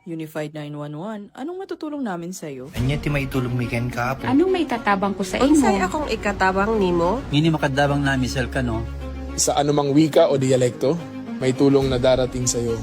Unified 911, anong matutulong namin sa'yo? Anya ti maitulog mi ken kaapon. Anong may tatabang ko sa Unsay imo? akong ikatabang nimo? Ngini makadabang na misal ka no. Sa anumang wika o dialekto, may tulong na darating sa iyo.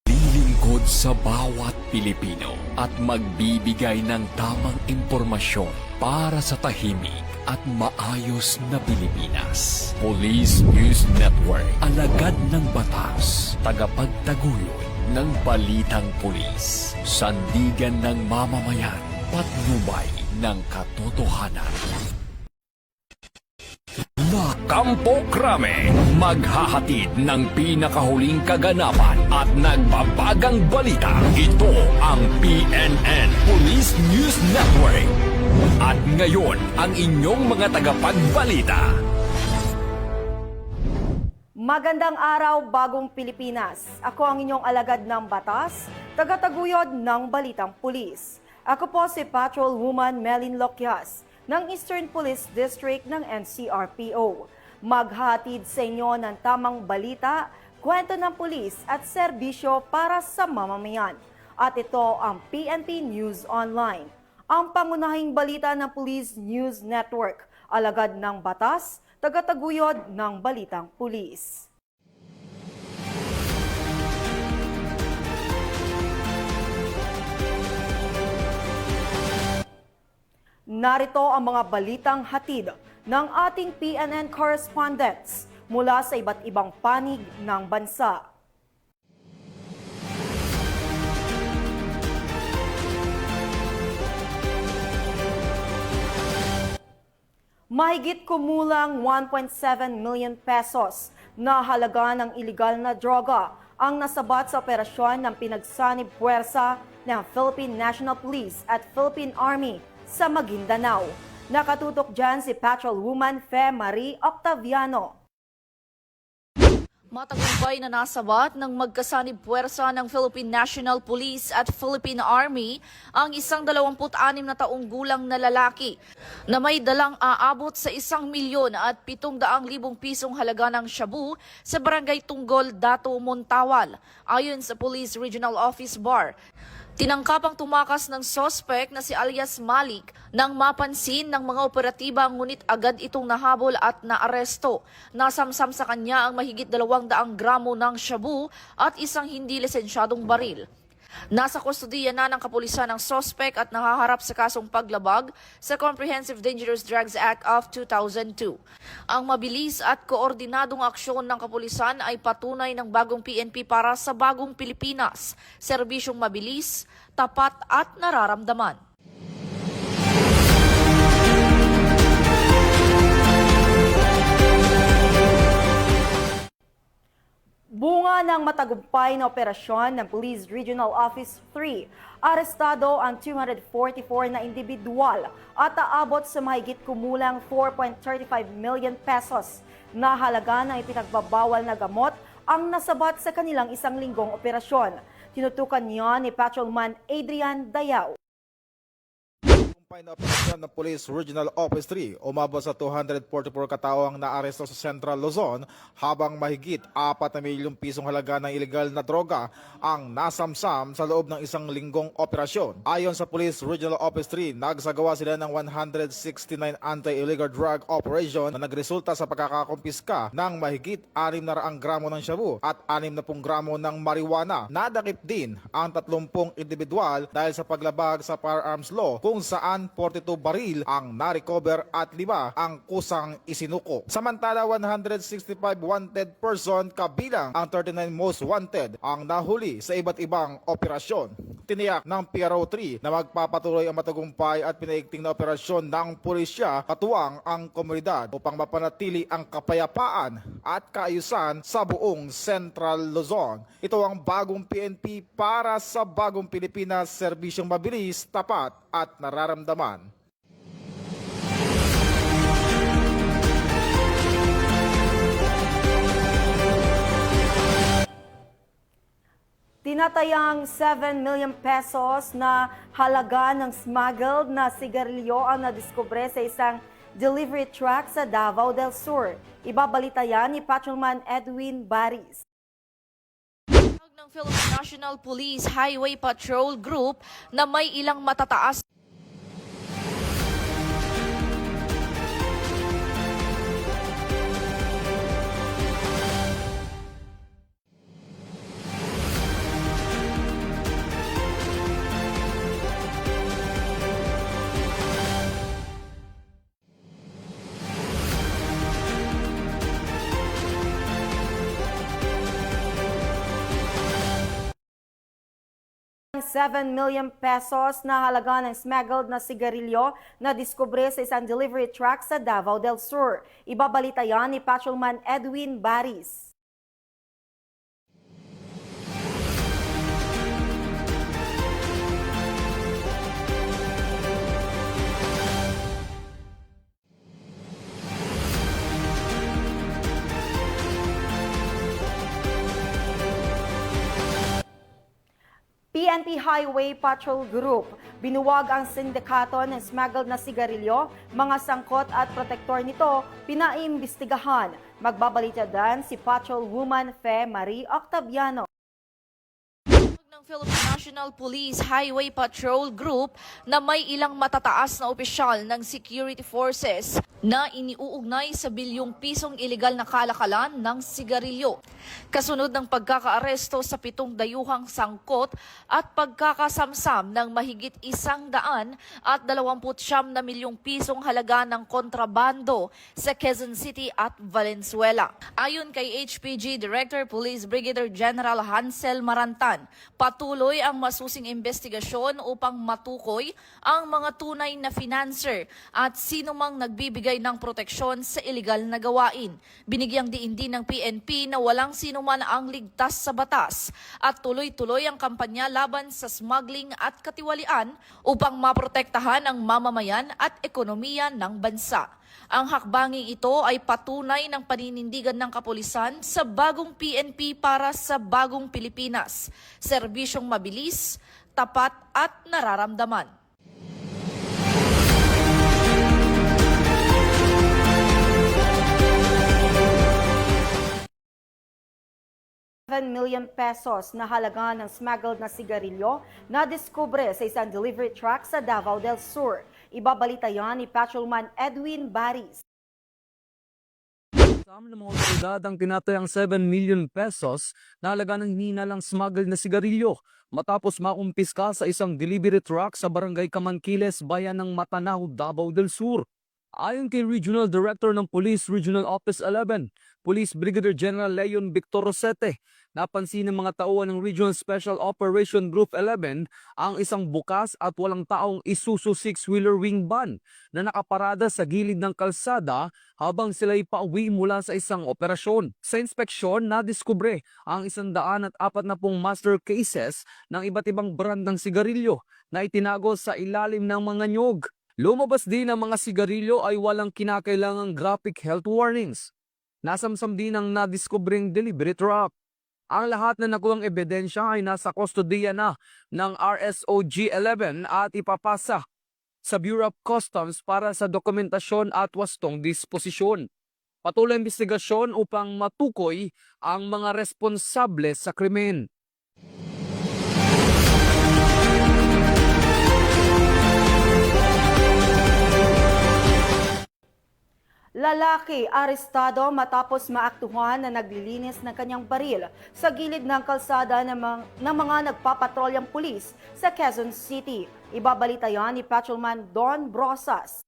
Lilingkod sa bawat Pilipino at magbibigay ng tamang impormasyon para sa tahimik at maayos na Pilipinas. Police News Network, alagad ng batas, tagapagtaguyod ng balitang pulis, sandigan ng mamamayan, patnubay ng katotohanan. La Campo Crame, maghahatid ng pinakahuling kaganapan at nagbabagang balita. Ito ang PNN Police News Network. At ngayon, ang inyong mga tagapagbalita. Magandang araw, bagong Pilipinas. Ako ang inyong alagad ng batas, tagataguyod ng Balitang Pulis. Ako po si Patrolwoman Melin Loquias ng Eastern Police District ng NCRPO. Maghatid sa inyo ng tamang balita, kwento ng pulis at serbisyo para sa mamamayan. At ito ang PNP News Online, ang pangunahing balita ng Police News Network, alagad ng batas, tagataguyod ng Balitang Pulis. Narito ang mga balitang hatid ng ating PNN correspondents mula sa iba't ibang panig ng bansa. Mahigit kumulang 1.7 million pesos na halaga ng iligal na droga ang nasabat sa operasyon ng pinagsanib puwersa ng Philippine National Police at Philippine Army sa Maguindanao. Nakatutok dyan si Patrolwoman Fe Marie Octaviano. Matagumpay na nasabat ng magkasanib puwersa ng Philippine National Police at Philippine Army ang isang 26 na taong gulang na lalaki na may dalang aabot sa 1,000,000 at 700,000 pisong halaga ng shabu sa Barangay Tunggol, Dato, Montawal. Ayon sa Police Regional Office Bar, tinangkapang tumakas ng sospek na si alias Malik nang mapansin ng mga operatiba ngunit agad itong nahabol at naaresto. Nasamsam sa kanya ang mahigit 200 gramo ng shabu at isang hindi lisensyadong baril. Nasa kustodiya na ng kapulisan ng sospek at nahaharap sa kasong paglabag sa Comprehensive Dangerous Drugs Act of 2002. Ang mabilis at koordinadong aksyon ng kapulisan ay patunay ng bagong PNP para sa bagong Pilipinas. Serbisyong mabilis, tapat at nararamdaman. Bunga ng matagumpay na operasyon ng Police Regional Office 3, arestado ang 244 na individual at aabot sa mahigit kumulang 4.35 million pesos na halaga ng ipinagbabawal na gamot ang nasabat sa kanilang isang linggong operasyon. Tinutukan niya ni Patrolman Adrian Dayao. Na operasyon ng Police Regional Office 3, umabot sa 244 katao ang naaresto sa Central Luzon habang mahigit 4 na milyong pisong halaga ng ilegal na droga ang nasamsam sa loob ng isang linggong operasyon. Ayon sa Police Regional Office 3, nagsagawa sila ng 169 anti-illegal drug operation na nagresulta sa pagkakakumpiska ng mahigit 600 gramo ng shabu at 60 gramo ng marijuana. Nadakip din ang 30 individual dahil sa paglabag sa firearms law kung saan 42 baril ang na-recover at 5 ang kusang isinuko. Samantala, 165 wanted person kabilang ang 39 most wanted ang nahuli sa iba't ibang operasyon. Tiniyak ng PRO3 na magpapatuloy ang matagumpay at pinaigting na operasyon ng pulisya katuwang ang komunidad upang mapanatili ang kapayapaan at kaayusan sa buong Central Luzon. Ito ang bagong PNP para sa bagong Pilipinas, serbisyong mabilis, tapat at nararamdaman. Tinatayang 7 million pesos na halaga ng smuggled na sigarilyo ang nadiskubre sa isang delivery truck sa Davao del Sur. Ibabalita yan ni Patrolman Edwin Baris. Ng Philippine National Police Highway Patrol Group na may ilang matataas Ang 7 million pesos na halaga ng smuggled na sigarilyo na diskubre sa isang delivery truck sa Davao del Sur. Ibabalita yan ni Patrolman Edwin Baris. PNP Highway Patrol Group, binuwag ang sindikato ng smuggled na sigarilyo, mga sangkot at protektor nito, pinaimbestigahan. Magbabalita din si Patrolwoman Fe Marie Octaviano. ng Philippine National Police Highway Patrol Group na may ilang matataas na opisyal ng security forces na iniuugnay sa bilyong pisong iligal na kalakalan ng sigarilyo. Kasunod ng pagkakaaresto sa 7 dayuhang sangkot at pagkakasamsam ng mahigit 129 na milyong pisong halaga ng kontrabando sa Quezon City at Valenzuela. Ayon kay HPG Director Police Brigadier General Hansel Marantan, patuloy ang masusing investigasyon upang matukoy ang mga tunay na financer at sino mang nagbibigay ng proteksyon sa iligal na gawain. Binigyang diin din ng PNP na walang sino man ang ligtas sa batas at tuloy-tuloy ang kampanya laban sa smuggling at katiwalian upang maprotektahan ang mamamayan at ekonomiya ng bansa. Ang hakbanging ito ay patunay ng paninindigan ng kapulisan sa bagong PNP para sa bagong Pilipinas. Serbisyong mabilis, tapat at nararamdaman. Million pesos na halaga ng smuggled na sigarilyo na diskubre sa isang delivery truck sa Davao del Sur. Ibabalita yan ni Patrolman Edwin Baris. Kasama ng mga otoridad ang tinatayang 7 million pesos na halaga ng hinalang smuggled na sigarilyo matapos makumpiska sa isang delivery truck sa barangay Kamankiles, bayan ng Matanao, Davao del Sur. Ayon kay Regional Director ng Police Regional Office 11, Police Brigadier General Leon Victor Rosete, napansin ng mga tauhan ng Regional Special Operation Group 11 ang isang bukas at walang taong Isuzu 6-wheeler wing van na nakaparada sa gilid ng kalsada habang sila'y pauwi mula sa isang operasyon. Sa inspeksyon, nadiskubre ang 140 master cases ng iba't ibang brand ng sigarilyo na itinago sa ilalim ng mga nyog. Lumabas din ang mga sigarilyo ay walang kinakailangang graphic health warnings. Nasamsam din ang nadiskubring delivery truck. Ang lahat na nakuhang ebidensya ay nasa kustodiya na ng RSOG 11 at ipapasa sa Bureau of Customs para sa dokumentasyon at wastong disposisyon. Patuloy ang investigasyon upang matukoy ang mga responsable sa krimen. Lalaki arestado matapos maaktuhan na naglilinis ng kanyang baril sa gilid ng kalsada ng mga nagpapatrolyang pulis sa Quezon City. Ibabalita yan ni Patrolman Don Brosas.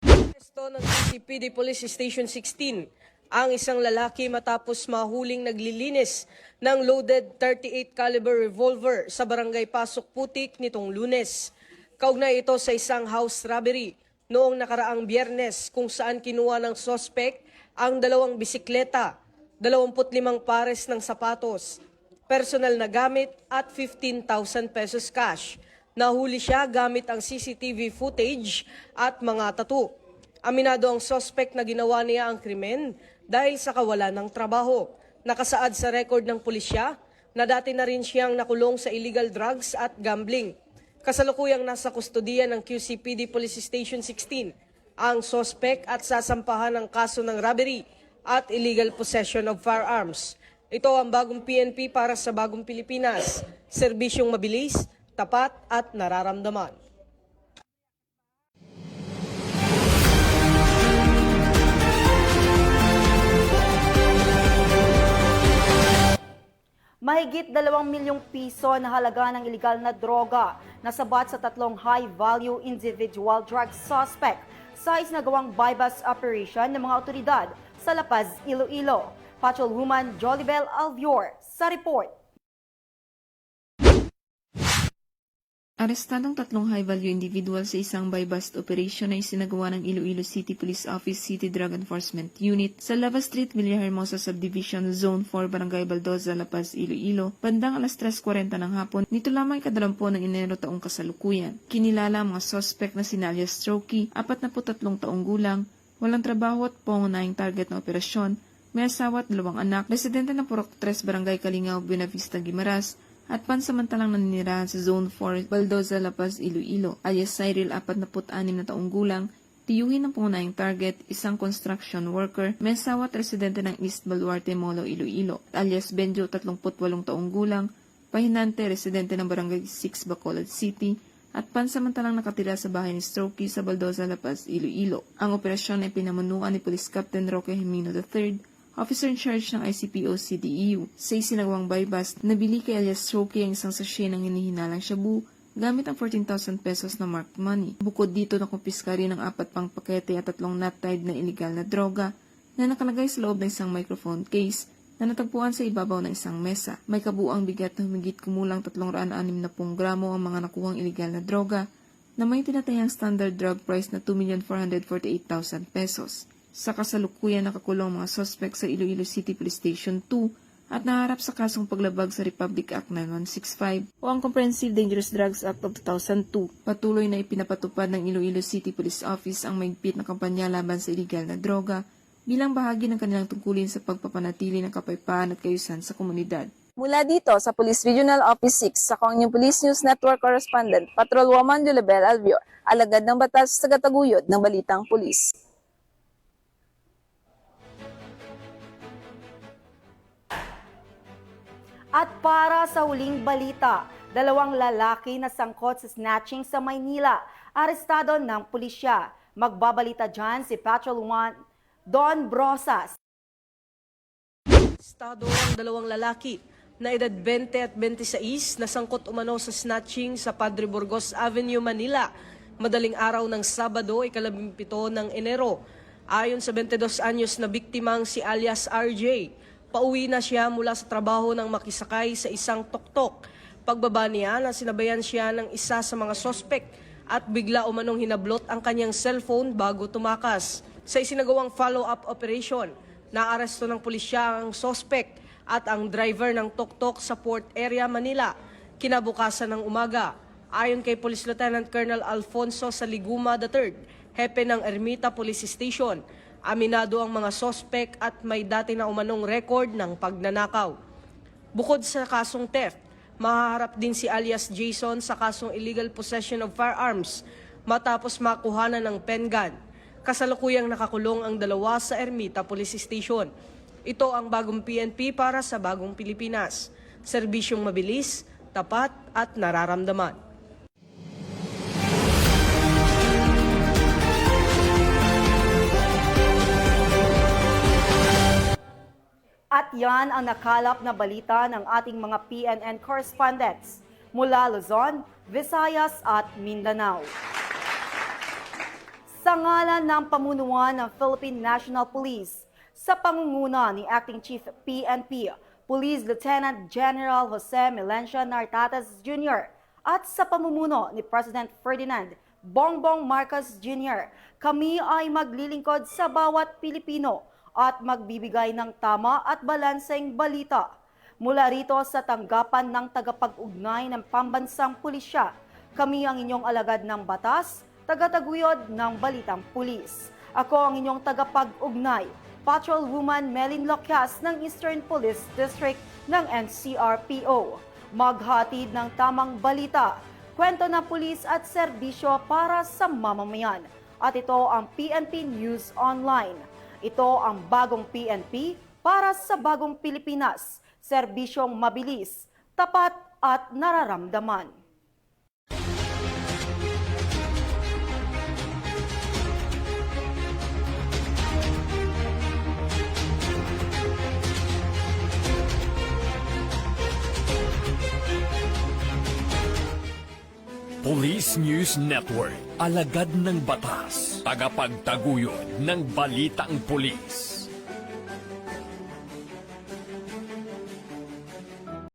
Aresto ng QCPD Police Station 16 ang isang lalaki matapos mahuling naglilinis ng loaded 38 caliber revolver sa barangay Pasok Putik nitong Lunes. Kaugnay ito sa isang house robbery noong nakaraang Biyernes kung saan kinuha ng sospek ang 2 bisikleta, 25 pares ng sapatos, personal na gamit at 15,000 pesos cash. Nahuli siya gamit ang CCTV footage at mga tattoo. Aminado ang sospek na ginawa niya ang krimen dahil sa kawalan ng trabaho. Nakasaad sa record ng pulisya na dati na rin siyang nakulong sa illegal drugs at gambling. Kasalukuyang nasa kustodiya ng QCPD Police Station 16 ang sospek at sasampahan ng kaso ng robbery at illegal possession of firearms. Ito ang bagong PNP para sa bagong Pilipinas. Serbisyong mabilis, tapat at nararamdaman. Mahigit 2 milyong piso na halaga ng iligal na droga na sabat sa 3 high-value individual drug suspect sa isinagawang buy-bust operation ng mga otoridad sa La Paz, Iloilo. Patrolwoman Jolibel Alvior sa report. Arestadong 3 high-value individual sa isang buy-bust operation na isinagawa ng Iloilo City Police Office City Drug Enforcement Unit sa Lava Street, Villahermosa Subdivision, Zone 4, Barangay Baldoza, La Paz, Iloilo, bandang alas 3:40 ng hapon, nito lamang ika-20 ng Enero taong kasalukuyan. Kinilala ang mga suspect na sina alias Strokey, 43 taong gulang, walang trabaho at pangunahing target ng operasyon, may asawa at 2 anak, residente ng Purok 3, Barangay Kalingao, Buena Vista, Guimaras, at pansamantalang naninirahan sa Zone 4, Baldoza, La Paz, Iloilo, alias Cyril, 46 na taong gulang, tiyuhin ng pangunahing target, isang construction worker, may asawa at residente ng East Baluarte, Molo, Iloilo, alias Benjo, 38 taong gulang, pahinante, residente ng Barangay 6, Bacolod City, at pansamantalang nakatira sa bahay ni Strokey sa Baldoza, La Paz, Iloilo. Ang operasyon ay pinamunuan ni Police Captain Roque Jimeno III, Officer in charge ng ICPO CDEU. Sa isinagawang buy-bust, nabili kay alias Strokey ang isang sachet ng hinihinalang shabu gamit ang 14,000 pesos na marked money. Bukod dito, nakumpiska rin ng 4 pang pakete at 3 knot-tied na iligal na droga na nakalagay sa loob ng isang microphone case na natagpuan sa ibabaw ng isang mesa. May kabuang bigat na humigit kumulang 360 gramo ang mga nakuhang iligal na droga na may tinatayang standard drug price na 2,448,000 pesos. Sa kasalukuyan nakakulong mga suspect sa Iloilo City Police Station 2 at naharap sa kasong paglabag sa Republic Act 9165 o ang Comprehensive Dangerous Drugs Act of 2002. Patuloy na ipinapatupad ng Iloilo City Police Office ang mahigpit na kampanya laban sa iligal na droga bilang bahagi ng kanilang tungkulin sa pagpapanatili ng kapayapaan at kaayusan sa komunidad. Mula dito sa Police Regional Office 6, ako ang inyong Police News Network Correspondent, Patrolwoman Jolibel Alvior, alagad ng batas sa tagataguyod ng Balitang Pulis. At para sa huling balita, 2 lalaki na sangkot sa snatching sa Maynila, arestado ng pulisya. Magbabalita dyan si Patrolwoman Don Brosas. Estado ang 2 lalaki na edad 20 at 26 na sangkot umano sa snatching sa Padre Burgos Avenue, Manila, madaling araw ng Sabado, ika-17 ng Enero. Ayon sa 22 anyos na biktimang si alias RJ, pauwi na siya mula sa trabaho nang makisakay sa isang tuktok. Pagbaba niya, nasinabayan siya ng isa sa mga sospek at bigla umanong hinablot ang kanyang cellphone bago tumakas. Sa isinagawang follow-up operation, naaresto ng pulisya ang sospek at ang driver ng tuktok sa Port Area, Manila, kinabukasan ng umaga. Ayon kay Police Lieutenant Colonel Alfonso Saliguma III, hepe ng Ermita Police Station, aminado ang mga sospek at may dati na umanong record ng pagnanakaw. Bukod sa kasong theft, mahaharap din si alias Jason sa kasong illegal possession of firearms matapos makuhanan ng pen gun. Kasalukuyang nakakulong ang 2 sa Ermita Police Station. Ito ang bagong PNP para sa bagong Pilipinas. Serbisyong mabilis, tapat at nararamdaman. At yan ang nakalap na balita ng ating mga PNN correspondents mula Luzon, Visayas at Mindanao. Sa ngalan ng pamunuan ng Philippine National Police, sa pangunguna ni Acting Chief PNP, Police Lieutenant General Jose Melencio Nartates Jr. at sa pamumuno ni President Ferdinand Bongbong Marcos Jr., kami ay maglilingkod sa bawat Pilipino at magbibigay ng tama at balanseng balita. Mula rito sa tanggapan ng tagapag-ugnay ng pambansang pulisya, kami ang inyong alagad ng batas, tagataguyod ng Balitang Pulis. Ako ang inyong tagapag-ugnay, Patrolwoman Melin Loquias ng Eastern Police District ng NCRPO. Maghatid ng tamang balita, kwento ng pulis at serbisyo para sa mamamayan. At ito ang PNP News Online. Ito ang bagong PNP para sa bagong Pilipinas. Serbisyong mabilis, tapat at nararamdaman. Police News Network, alagad ng batas, tagapagtaguyod ng balitang pulis.